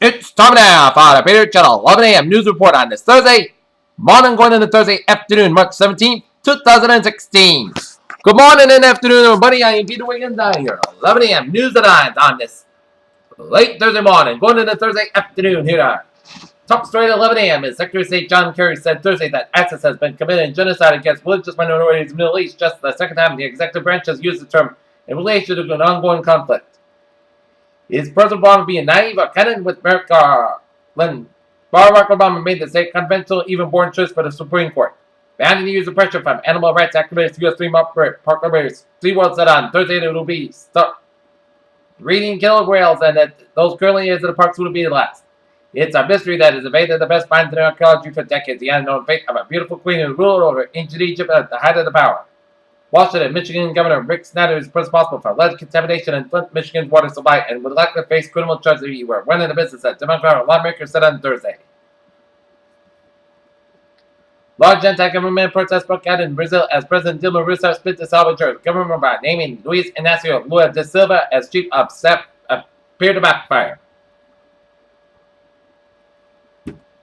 It's time now for the Peter Channel 11 a.m. news report on this Thursday morning, going into Thursday afternoon, March 17th, 2016. Good morning and afternoon, everybody. I am Peter Wiggins. I here 11 a.m. news headlines on this late Thursday morning, going into Thursday afternoon. Here are top story at 11 a.m. is Secretary of State John Kerry said Thursday that ISIS has been committing genocide against religious minorities in the Middle East, just the second time the executive branch has used the term in relation to an ongoing conflict. Is President Obama being naive or cunning with America when Barack Obama made the state conventional, even born choice for the Supreme Court? Banning the use of pressure from animal rights activists, U.S. park operators. SeaWorld said on Thursday that it will be breeding killer whales and that those currently in the parks will be the last. It's a mystery that has evaded the best minds in archaeology for decades. The unknown fate of a beautiful queen who ruled over ancient Egypt at the height of the power. Washington, Michigan Governor Rick Snyder is responsible for lead contamination in Flint, Michigan's water supply and would likely face criminal charges if he were running the business, as Democratic lawmakers said on Thursday. Large anti-government protests broke out in Brazil as President Dilma Rousseff split the Salvador government by naming Luiz Inácio Lula da Silva as chief of staff, appeared to backfire.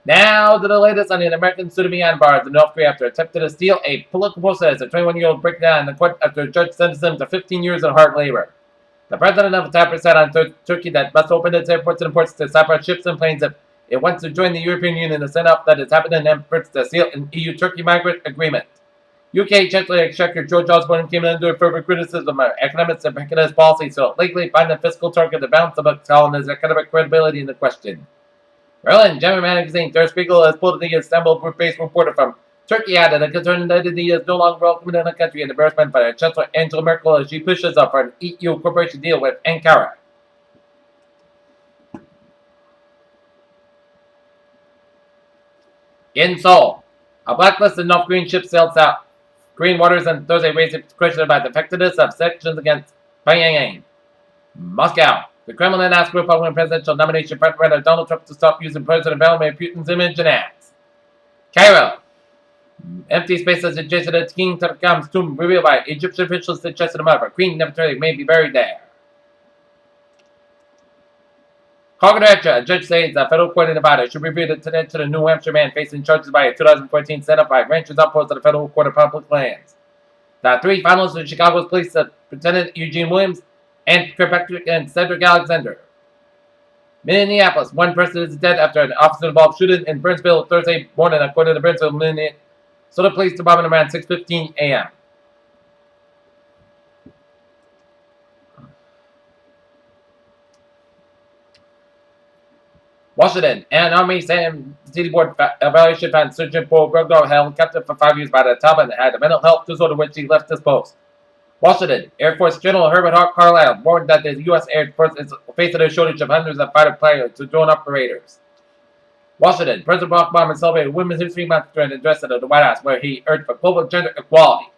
Now to the latest on the American student behind bars in North Korea after attempting to steal a political process. A 21-year-old break down in the court after a judge sentenced him to 15 years of hard labor. The president of Cyprus said on Turkey that must open its airports and ports to Cyprus ships and planes if it wants to join the European Union and send up that it's happening in efforts to seal an EU-Turkey migrant agreement. UK Chancellor Exchequer George Osborne came under further criticism of economics and his policy, so legally find a fiscal target to balance the books, calling his economic credibility in the question. Berlin, German magazine Der Spiegel has pulled the Istanbul-based reporter from Turkey added a concern that India is no longer welcome in the country and embarrassment by Chancellor Angela Merkel as she pushes up for an EU cooperation deal with Ankara. In Seoul, a blacklisted North Korean ship sailed south Korean waters on Thursday, raising question about the effectiveness of sanctions against Pyongyang. Moscow. The Kremlin asked Republican presidential nomination frontrunner Donald Trump to stop using President Vladimir Putin's image and ads. Cairo. Empty spaces adjacent to King Tutankhamun's tomb revealed by Egyptian officials suggested a mother. Queen Nefertiti may be buried there. Congress, a judge says the federal court in Nevada should review the tenant to the New Hampshire man facing charges by a 2014 setup by ranchers outpost of the federal court of public lands. The three finalists of Chicago's police, Lieutenant Eugene Williams, and Kirkpatrick and Cedric Alexander. Minneapolis, one person is dead after an officer-involved shooting in Burnsville Thursday morning, according to the Burnsville Minnesota Police Department around 6:15 a.m. Washington, an Army City Board evaluation found Sergeant Paul Bergdahl held captive for 5 years by the Taliban and had a mental health disorder when she left his post. Washington, Air Force General Herbert Hart Carlisle warned that the U.S. Air Force is facing a shortage of hundreds of fighter pilots to drone operators. Washington, President Barack Obama celebrated Women's History Month during an address at the White House where he urged for global gender equality.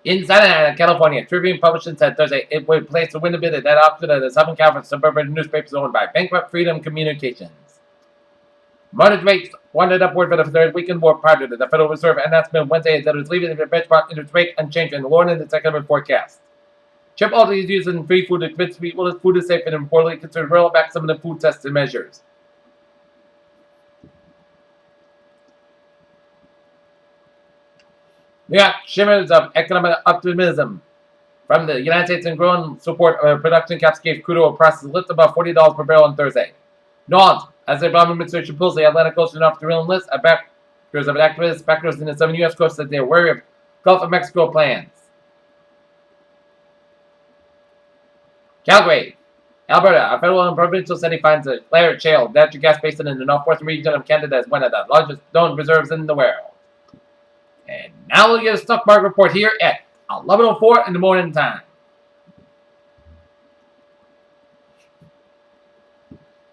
In Santa Ana, California, Tribune Publishing said Thursday it would place a window bid at that auction at the Southern California suburban newspapers owned by bankrupt Freedom Communications. Mortgage rates wandered upward for the third weekend more prior to the Federal Reserve announcement Wednesday that it was leaving the benchmark interest rate unchanged and lowering its economic forecast. Chip Aldi is using free food to convince people that food is safe and importantly considered roll back some of the food testing measures. New York shimmers of economic optimism from the United States and growing support of production caps gave crude oil prices lift above $40 per barrel on Thursday. North, as the Obama administration pulls the Atlantic Ocean off the drilling list, backers of activists backers in the southern U.S. coast said they are wary of Gulf of Mexico plans. Calgary, Alberta, a federal and provincial city finds a Laird Shale natural gas basin in the northwestern region of Canada as one of the largest known reserves in the world. And now we'll get a stock market report here at 11:04 in the morning time.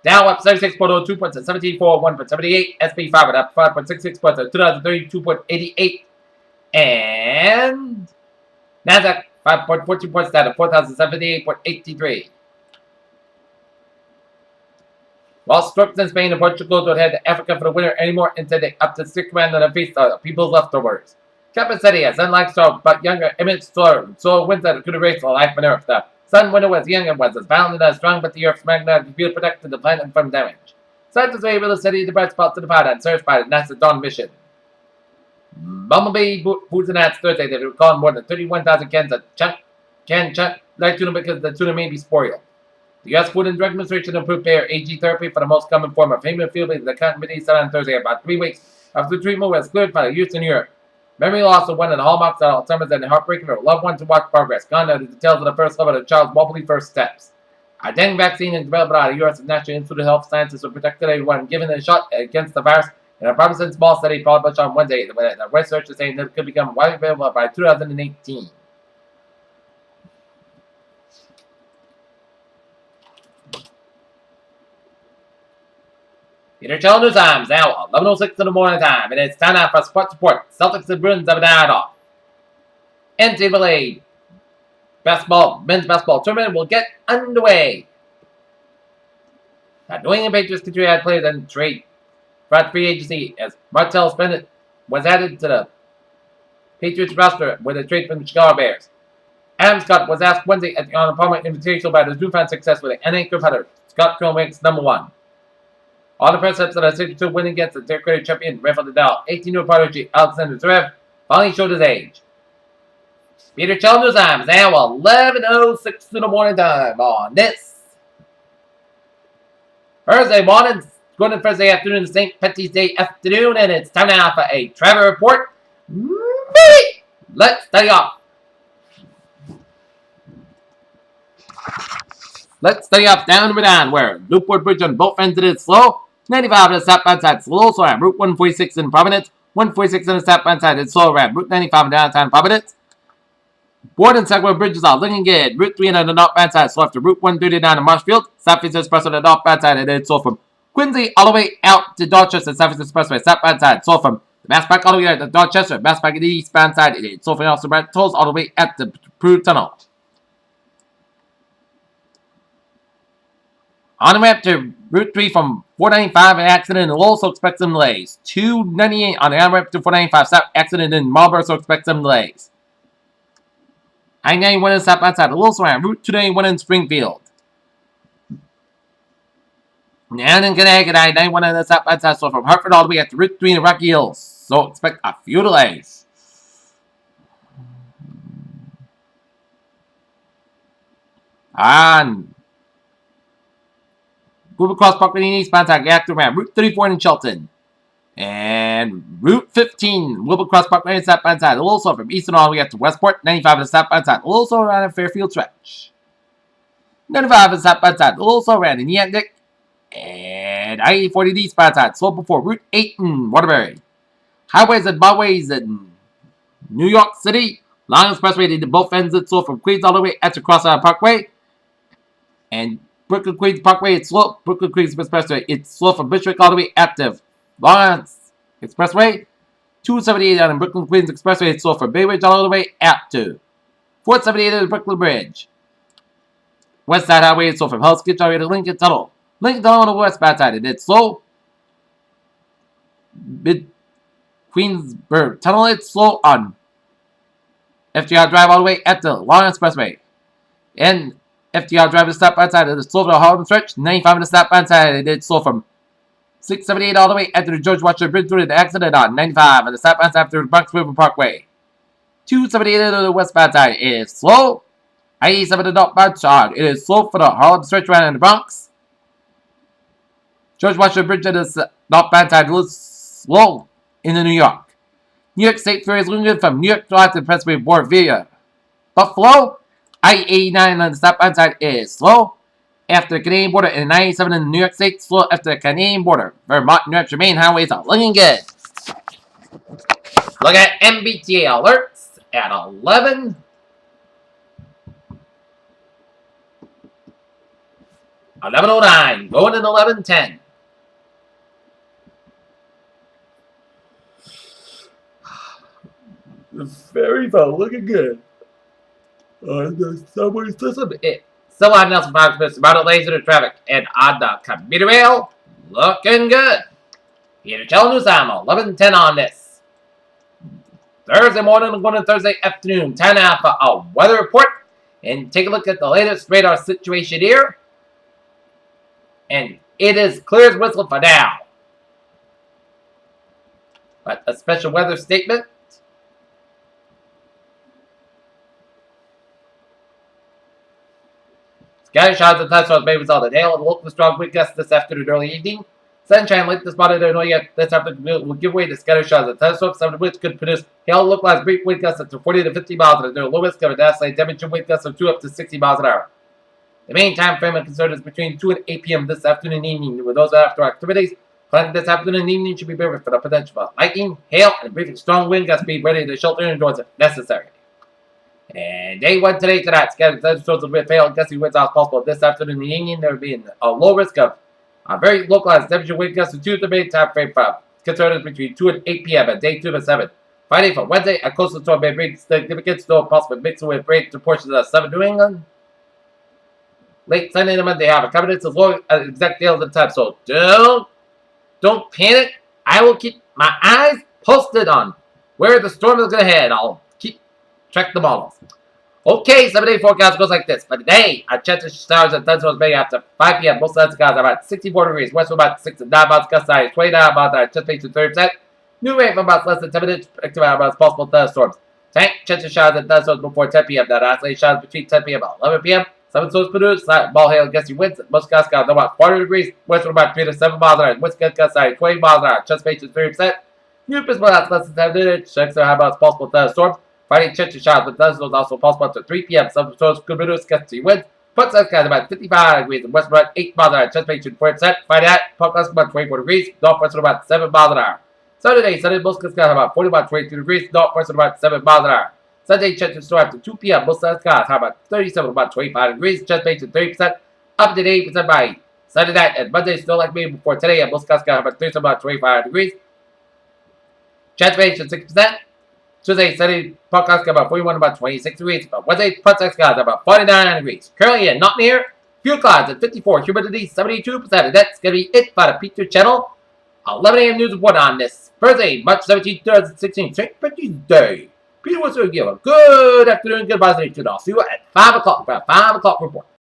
Dow up 76.02 points at 17.41.78. SP 5 up 5.66 points at 2,032.88. And Nasdaq 5.42 points down at 4,078.83. While Strokes in Spain and Portugal don't head to Africa for the winter anymore, instead they up to 6 grand on the feast of people's leftovers. Capacity, unlike Strokes, but younger, image so wins that could erase the life on Earth. The sun window was young and was as violent as strong, but the Earth's magnetic field protected the planet from damage. Scientists were able to study the bright spots of the powder and search by the NASA Dawn mission. Bumblebee Foods and Hats Thursday, they recalled more than 31,000 cans of canned light tuna because the tuna may be spoiled. The U.S. Food and Drug Administration approved their AG therapy for the most common form of hemophilia. The committee said on Thursday, about 3 weeks after the treatment was cleared for use in Europe. Memory loss was one of the hallmarks of Alzheimer's and heartbreaking for loved ones to watch progress. Gone are the details of the first level of the child's wobbly first steps. A dengue vaccine is developed by the U.S. National Institute of Health Sciences will protect everyone given a shot against the virus. In a promising small study published on Wednesday, the research is saying that it could become widely available by 2018. Peter Chell News Times, now 11:06 in the morning time, and it's time now for Sports Report. Celtics and Bruins have a night off. NCAA men's basketball tournament will get underway. The New England Patriots continue to add players and trade for free agency as Martellus Bennett was added to the Patriots roster with a trade from the Chicago Bears. Adam Scott was asked Wednesday at the Arnold Palmer Invitational about his newfound success with an NA putter. Scott currently ranks number 1. All the press ups that are 6-2 winning against the third grade champion Rafael Nadal, 18-year prodigy Alexander Zverev, finally showed his age. Peter Chell News Time is now 11:06 in the morning time on this Thursday morning, going to Thursday afternoon, St. Patty's Day afternoon, and it's time now for a Trevor Report. Let's study off. Let's study off down and down where Newport Bridge on both ends of it slow. 95 on the southbound side slow, so at Route 146 in Providence. 146 on the southbound side is slow at Route 95 in downtown Providence. Board and Sagway bridges are looking good. Route 3 on the northbound side slow after Route 139 in Marshfield. Southeast Express on the northbound side and it's slow from Quincy all the way out to Dorchester. Southeast Expressway southbound side slow from the Mass Pike all the way out to Dorchester. Mass Pike on the eastbound side it's slow from also Brent Tolls all the way at the Prue Tunnel. On the way up to Route 3 from 495, an accident in Lowell, so expect some delays. 298 on the way up to 495, south accident in Marlboro, so expect some delays. I-91 in southbound side of Lowell, so around Route 291 in Springfield. And in Connecticut, I-91 on the southbound side, so from Hartford all the way up to Route 3 in Rocky Hills, so expect a few delays. On move across Parkway eastbound side, get around Route 34 in Shelton. And Route 15, move across Parkway and southbound side, a little slow from Easton all the way up to Westport. 95 on the southbound side, a little slow around in Fairfield stretch. 95 on the southbound side, a little slow around in Yandick. And I-40 eastbound side, slow before Route 8 in Waterbury. Highways and byways in New York City. Long expressway to both ends, it's slow from Queens all the way at the Cross Parkway. And Brooklyn Queens Parkway, it's slow. Brooklyn Queens Expressway, it's slow from Bushwick all the way active. Lawrence Expressway, 278 on the Brooklyn Queens Expressway, it's slow from Bay Ridge all the way active. 478 on the Brooklyn Bridge. West Side Highway, it's slow from Hell's Kitchen all the way to Lincoln Tunnel. Lincoln Tunnel on the westbound side, and it's slow. Mid Queensburg Tunnel, it's slow on FDR Drive all the way at the Lawrence Expressway. And FDR Drive to stop outside of the slow for the Harlem stretch. 95 on the stop outside. It did slow from 678 all the way after the George Washington Bridge through the accident on 95 on the stop outside after the Bronx River Parkway. 278 on the westbound side is slow. I-87 the northbound side. It is slow for the Harlem stretch around in the Bronx. George Washington Bridge to the northbound side is slow in the New York. New York State Ferry is looking from New York to the Pennsylvania border via Buffalo. I-89 on the southbound side is slow after the Canadian border, and 97 in New York State slow after the Canadian border. Vermont and New Hampshire main highways are looking good. Look at MBTA alerts at 11. 11:09. Going in 11:10. The ferries are looking good. The subway system. Still on Nelson Fox, about a laser to traffic. And on the commuter rail, looking good. Peter Chell News Ammo, 11:10 on this. Thursday morning, going to Thursday afternoon, 10 alpha, a weather report. And take a look at the latest radar situation here. And it is clear as whistle for now. But a special weather statement. Sky showers and thunderstorms may result in hail and local strong wind gusts this afternoon, early evening. Sunshine late this morning, Illinois this afternoon will give way to scattered showers and thunderstorms, some of which could produce hail localized brief wind gusts up to 40 to 50 miles an hour. Low risk of a nationally temperature wind gusts of 2 up to 60 miles an hour. The main time frame of concern is between 2 and 8 p.m. this afternoon and evening. With those outdoor activities, planning this afternoon and evening should be prepared for the potential for lightning, hail, and brief strong wind gusts. Be ready to shelter indoors if necessary. And day one today tonight, scattered thunderstorms with hail and gusty winds are possible this afternoon and evening. There will be a low risk of a very localized temperature wind gusts of 2 to the main time frame for concern is between 2 and 8 p.m. and day 2 to 7. Friday for Wednesday, a coastal storm may bring significant snow possible mixing with rain to portions of southern New England. Late Sunday and Monday have a covenant as long as exact deals and time. So don't panic. I will keep my eyes posted on where the storm is going to head. I'll keep track the models. Okay, 7-day forecast goes like this. For today, a chance of showers and thunderstorms may after 5 p.m. Most of the skies are about 64 degrees. West about 6 to 9 miles. Gust size 29 miles an hour. Chance to 30%. New rain from about less than 10 minutes. Predicted about possible thunderstorms. Tank chance of showers and thunderstorms before 10 p.m. Then isolated showers between 10 p.m. and 11 p.m. Some storms produce ball hail gusty winds. Most gusts got about 40 degrees. West about 3 to 7 miles an hour. West gust size 20 miles an hour. Chance to 30%. New Pacific less than 10 minutes. Chance to have about possible thunderstorms. Friday, chance of showers with thunderstorms also possible up to 3 p.m. Some storms could produce gusty winds. Put sun skies about 55 degrees. And west about 8 miles an hour. Chance to 40%. Friday night, Put gust about 24 degrees. Northwest about 7 miles an hour. Sunday, most gusts got about 40 about 22 degrees. Northwest about 7 miles an hour. Sunday, chance to storm after 2 p.m. Most sun skies have about 37 about 25 degrees. Chance to 30%. Up to 80% by Sunday night. And Monday, still like me before today. And most gusts got about 37 about 25 degrees. Chance to 6%. Tuesday, Sunday, podcast got about 41 about 26 degrees. But Wednesday, podcast got about 49 degrees. Currently in not near, few clouds at 54, humidity 72%. And that's going to be it by the Peter channel. 11 a.m. news report on this Thursday, March 17, 2016, St. Patrick's Day. Peter wants to give a good afternoon, good advice to you. I'll see you at 5 o'clock for a 5 o'clock report.